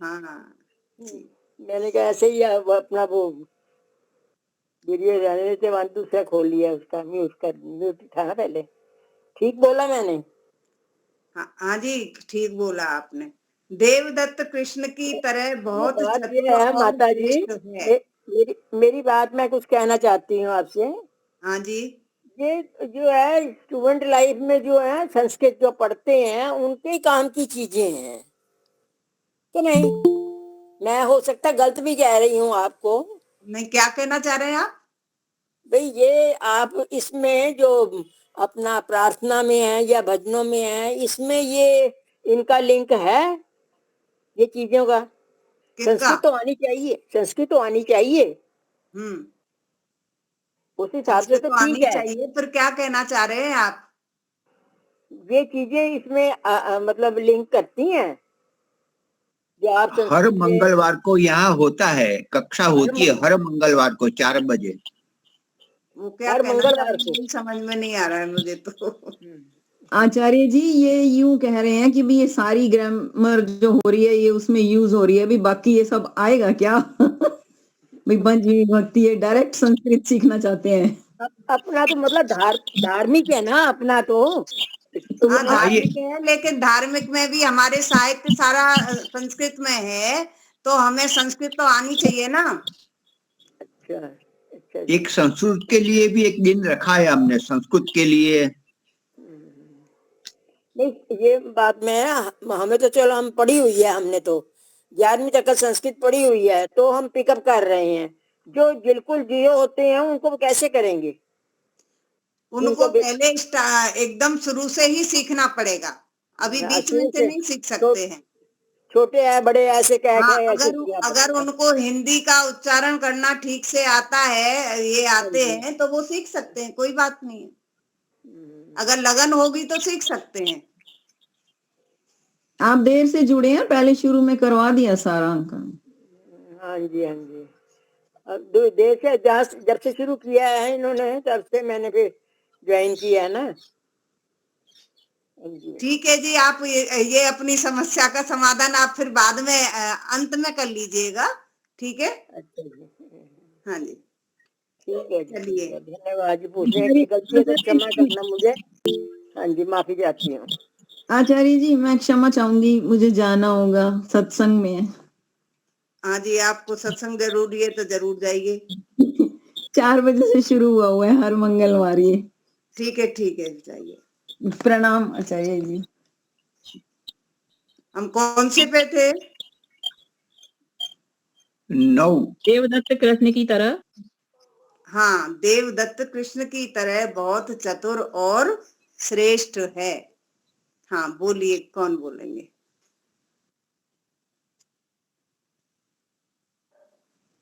Speaker 2: हाँ,
Speaker 7: मैंने कहा ऐसे ही वो अपना वो वीडियो रहने से वन दूसरा खोल लिया, उसका म्यूट था ना पहले। ठीक बोला मैंने?
Speaker 2: हाँ जी, ठीक बोला आपने। देवदत्त कृष्ण की तरह बहुत
Speaker 7: बात ये
Speaker 2: चतुर
Speaker 7: है
Speaker 2: और
Speaker 7: माता जी,
Speaker 2: श्रेष्ठ है।
Speaker 7: मेरी बात मैं कुछ कहना चाहती हूँ आपसे।
Speaker 2: हाँ जी,
Speaker 7: ये जो है स्टूडेंट लाइफ में जो है संस्कृत जो पढ़ते हैं उनके काम की चीजें हैं कि नहीं? मैं हो सकता गलत भी कह रही हूँ आपको।
Speaker 2: नहीं, क्या कहना चाह रहे हैं आप?
Speaker 7: भाई ये आप इसमें जो अपना प्रार्थना में है या भजनों में है, इसमें ये इनका लिंक है ये चीजों का?
Speaker 2: किसका?
Speaker 7: संस्कृत तो आनी चाहिए, संस्कृत तो आनी चाहिए, उस हिसाब से
Speaker 2: संस्कृत
Speaker 7: तो
Speaker 2: तो
Speaker 7: ठीक
Speaker 2: आनी
Speaker 7: है।
Speaker 2: चाहिए, पर क्या कहना चाह रहे हैं आप?
Speaker 7: ये चीजें इसमें मतलब लिंक करती हैं जो आप
Speaker 1: हर
Speaker 7: संस्कृत में
Speaker 1: मंगलवार को यहाँ होता है, कक्षा होती है हर मंगलवार को 4 बजे।
Speaker 2: वो क्या
Speaker 7: हर
Speaker 2: कहना चाह
Speaker 7: मंगलवार
Speaker 2: रहे हैं,
Speaker 7: को।
Speaker 2: यही समझ में नहीं आ रहा है मुझे तो।
Speaker 3: आचार्य जी ये यूं कह रहे हैं कि भी ये सारी ग्रामर जो हो रही है ये उसमें यूज हो रही है, भी बाकी ये सब आएगा क्या? भाई पंचमी भक्ति ये डायरेक्ट संस्कृत सीखना चाहते हैं।
Speaker 7: अपना तो मतलब धार्मिक है ना अपना तो
Speaker 2: हाँ,
Speaker 7: आप
Speaker 2: धार्मिक है, लेकिन धार्मिक में भी हमारे साहित्य सारा संस्कृत में है, तो हमें संस्कृत तो आनी चाहिए ना।
Speaker 7: अच्छा अच्छा जी।
Speaker 1: एक संस्कृत के लिए भी एक दिन रखा है हमने, संस्कृत के लिए।
Speaker 7: नहीं ये बात में हमें तो चलो हम पढ़ी हुई है, हमने तो 11वीं तक का संस्कृत पढ़ी हुई है तो हम पिकअप कर रहे हैं। जो बिल्कुल जीरो होते हैं उनको कैसे करेंगे?
Speaker 2: उनको पहले एकदम शुरू से ही सीखना पड़ेगा, अभी बीच में से नहीं सीख सकते हैं।
Speaker 7: छोटे है बड़े ऐसे कह
Speaker 2: हाँ,
Speaker 7: के ऐसे
Speaker 2: अगर उनको हिंदी का उच्चारण करना ठीक से आता है, ये आते हैं, तो वो सीख सकते हैं, कोई बात नहीं है। अगर लगन होगी तो सीख सकते हैं।
Speaker 3: आप देर से जुड़े हैं, पहले शुरू में करवा दिया सारा अंक।
Speaker 7: हाँ जी हाँ जी। अब देर से जब से शुरू किया है इन्होंने तब से मैंने फिर ज्वाइन किया है ना।
Speaker 2: ठीक है जी, आप ये अपनी समस्या का समाधान आप फिर बाद में अंत में कर लीजिएगा, ठीक है?
Speaker 7: अच्छा जी,
Speaker 2: हाँ जी,
Speaker 7: ठीक है जी,
Speaker 2: चलिए।
Speaker 7: धन्यवाद जी। पूछने की गलती है तो क्षमा करना मुझे। हाँ जी, माफी चाहती हूँ।
Speaker 3: आचार्य जी मैं क्षमा चाहूंगी, मुझे जाना होगा, सत्संग में।
Speaker 2: हाँ जी, आपको सत्संग जरूरी है तो जरूर जाइए।
Speaker 3: 4 बजे से शुरू हुआ है हर मंगलवार ये।
Speaker 2: ठीक है, जाइए।
Speaker 3: प्रणाम आचार्य जी।
Speaker 2: हम कौन से पे थे?
Speaker 1: 9।
Speaker 3: देवदत्त कृष्ण की तरह।
Speaker 2: हाँ, देवदत्त कृष्ण की तरह बहुत चतुर और श्रेष्ठ है। हाँ, बोलिए, कौन बोलेंगे?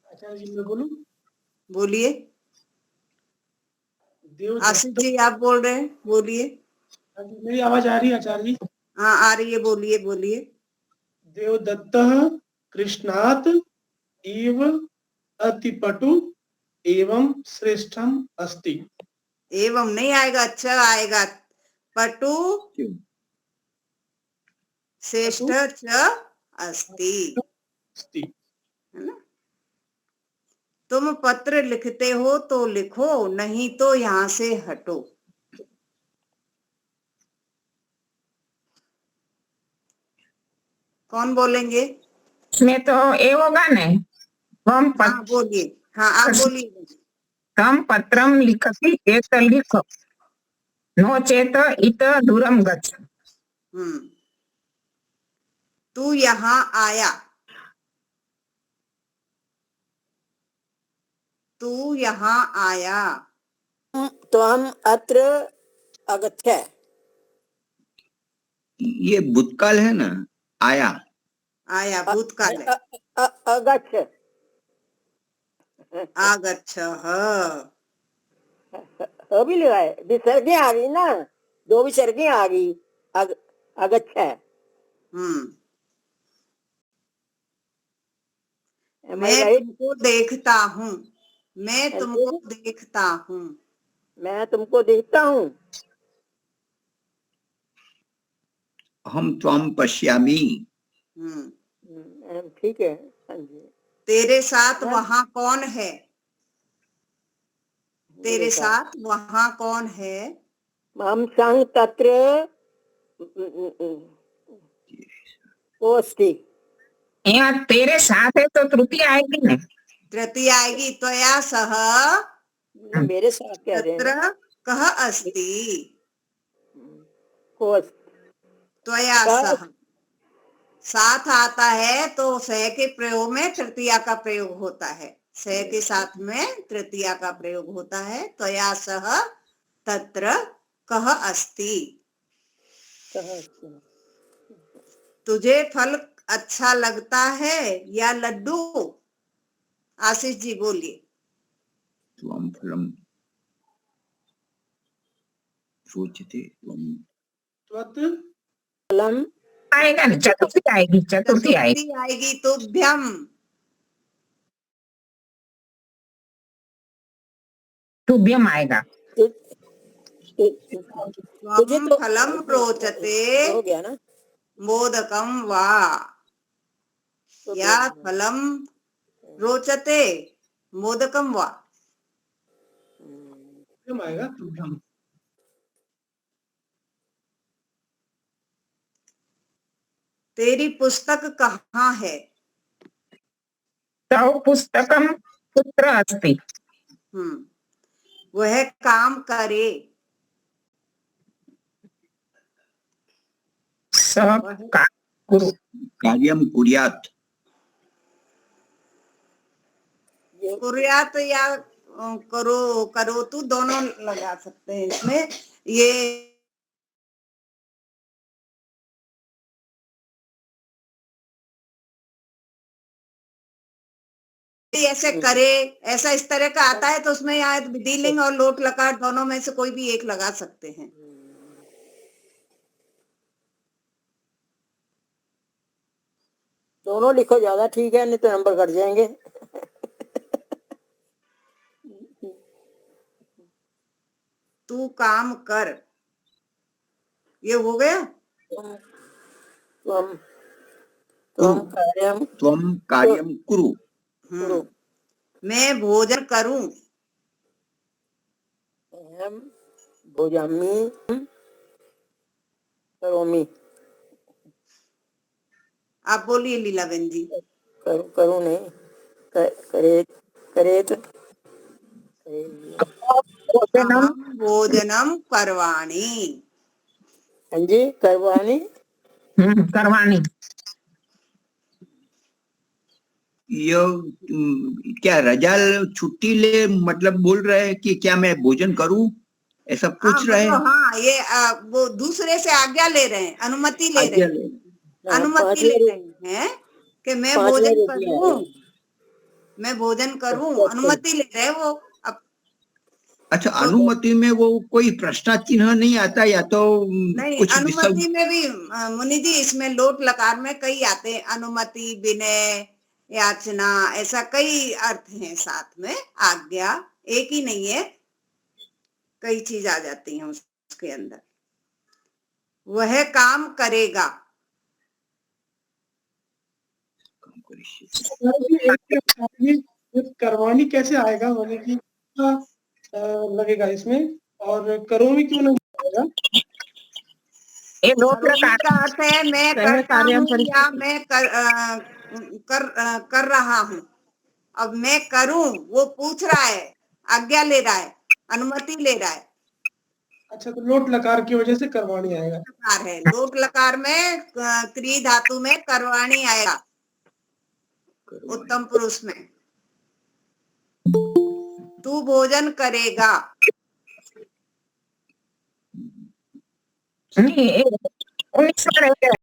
Speaker 5: आचार्य जी मैं बोलूं?
Speaker 2: बोलिए। आशीष
Speaker 5: देवदत्त।
Speaker 2: जी आप बोल रहे हैं, बोलिए।
Speaker 5: मेरी आवाज आ रही है आचार्य जी?
Speaker 2: हाँ, आ रही है, बोलिए।
Speaker 5: देवदत्तः कृष्णात् इव अतिपटु एवं श्रेष्ठम अस्ति।
Speaker 2: एवं नहीं आएगा, अच्छा आएगा। पटु श्रेष्ठ च अस्ति, है ना? तुम पत्र लिखते हो तो लिखो, नहीं तो यहाँ से हटो। कौन बोलेंगे?
Speaker 6: इसमें तो ये होगा नहीं। हम
Speaker 2: हाँ, बोलिए। हाँ, आप बोलिए।
Speaker 6: कम पत्रम लिखति एक लिख, नो चेत इत दूरम गच्छ।
Speaker 2: तू यहाँ आया, तू यहाँ आया।
Speaker 7: तो हम अत्र अगत्य,
Speaker 1: ये भूतकाल है ना, आया।
Speaker 2: आया भूतकाल है।
Speaker 7: अगच्छ,
Speaker 2: आगच्छः।
Speaker 7: अभी लगाए विसर्गे आ गई ना, 2 विसर्गे आ गई। अगच्छ है।
Speaker 2: मैं तुमको देखता हूँ, मैं तुमको देखता हूँ।
Speaker 7: मैं तुमको देखता हूँ।
Speaker 1: हम त्वम पश्यामि।
Speaker 7: ठीक है। हाँ जी।
Speaker 2: तेरे साथ वहां कौन है? तेरे साथ वहां कौन है?
Speaker 7: हम संग तत्र को अस्ति।
Speaker 6: यहाँ तेरे साथ है तो तृतीय आएगी ना।
Speaker 2: तृतीय आएगी, त्वया सह
Speaker 7: मेरे साथ कह रहे
Speaker 2: तत्र
Speaker 7: हैं
Speaker 2: कह अस्ति।
Speaker 7: को अस्ति।
Speaker 2: त्वया सह साथ आता है तो सह के प्रयोग में तृतीया का प्रयोग होता है। सह के साथ में तृतीया का प्रयोग होता है। त्वया सह तत्र कह अस्ति।
Speaker 7: कहाँ अस्ति?
Speaker 2: तुझे फल अच्छा लगता है या लड्डू? आशीष जी बोलिए।
Speaker 1: त्वं फलम रोचते त्वं
Speaker 5: त्वत्
Speaker 7: फलम
Speaker 6: आएगा ना, चतुर्थी आएगी, चतुर्थी आएगी।
Speaker 2: चतुर्थी आएगी तुभ्यम।
Speaker 6: तुभ्यम आएगा।
Speaker 7: तुझे
Speaker 2: त्वं
Speaker 7: तो
Speaker 2: फलम रोचते
Speaker 7: हो गया ना।
Speaker 2: मोदकम वा या फलम रोचते मोदकम वा।
Speaker 5: तुभ्यम आएगा, तुभ्यम।
Speaker 2: तेरी पुस्तक कहाँ है?
Speaker 6: तव पुस्तकम कुत्र अस्ति।
Speaker 2: वह काम करे।
Speaker 6: सः का कुरु।
Speaker 1: कार्यम कुर्यात्।
Speaker 2: कुर्यात या करो करो तू दोनों लगा सकते हैं इसमें। ये ऐसे करे, ऐसा इस तरह का आता है तो उसमें यहाँ विधिलिंग और लोट लकार दोनों में से कोई भी एक लगा सकते हैं।
Speaker 7: दोनों लिखो ज्यादा ठीक है, नहीं तो नंबर कट जाएंगे।
Speaker 2: तू काम कर, ये हो गया।
Speaker 7: त्वं त्वं कार्यम
Speaker 1: त्वं कार्यम कुरु।
Speaker 2: मैं भोजन करूं।
Speaker 7: अहम भोजामि करोमि।
Speaker 2: आप बोलिए लीलाबेन जी।
Speaker 7: करूं नहीं, करेत करेत
Speaker 6: भोजनम
Speaker 2: अहम भोजनम करवाणी।
Speaker 7: हाँ जी, करवानी।
Speaker 6: करवानी।
Speaker 1: ये क्या रजा छुट्टी ले मतलब बोल रहे हैं कि क्या मैं भोजन करूं, ऐसा पूछ रहे हैं।
Speaker 2: हाँ ये वो दूसरे से आज्ञा ले रहे हैं, अनुमति ले रहे
Speaker 1: आज्ञा
Speaker 2: हैं,
Speaker 1: ले।
Speaker 2: अनुमति ले रहे हैं कि मैं भोजन करूं, मैं भोजन करूं, अनुमति ले रहे हैं वो। अब
Speaker 1: अच्छा, अनुमति में वो कोई प्रश्न चिन्ह नहीं आता या तो
Speaker 2: नहीं,
Speaker 1: कुछ
Speaker 2: अनुमति में भी मुनि जी इसमें लोट लकार में कई आते हैं। अनुमति, विनय, याचना, ऐसा कई अर्थ हैं साथ में। आज्ञा एक ही नहीं है, कई चीज आ जाती हैं उसके अंदर। वह काम करेगा।
Speaker 5: करवानी कैसे आएगा, मतलब कि लगेगा इसमें, और करोमी क्यों नहीं आएगा?
Speaker 6: ये लोट
Speaker 2: करोमी
Speaker 6: लकार
Speaker 2: का अर्थ है मैं करता हूँ या मैं कर रहा हूँ। अब मैं करूं, वो पूछ रहा है, आज्ञा ले रहा है, अनुमति ले रहा है।
Speaker 5: अच्छा, तो लोट लकार की वजह से करवानी आएगा।
Speaker 2: लकार है, लोट लकार में क्रिया धातु में करवाणी आएगा, उत्तम पुरुष में। तू भोजन करेगा।
Speaker 6: नहीं, 19 में रहेगा।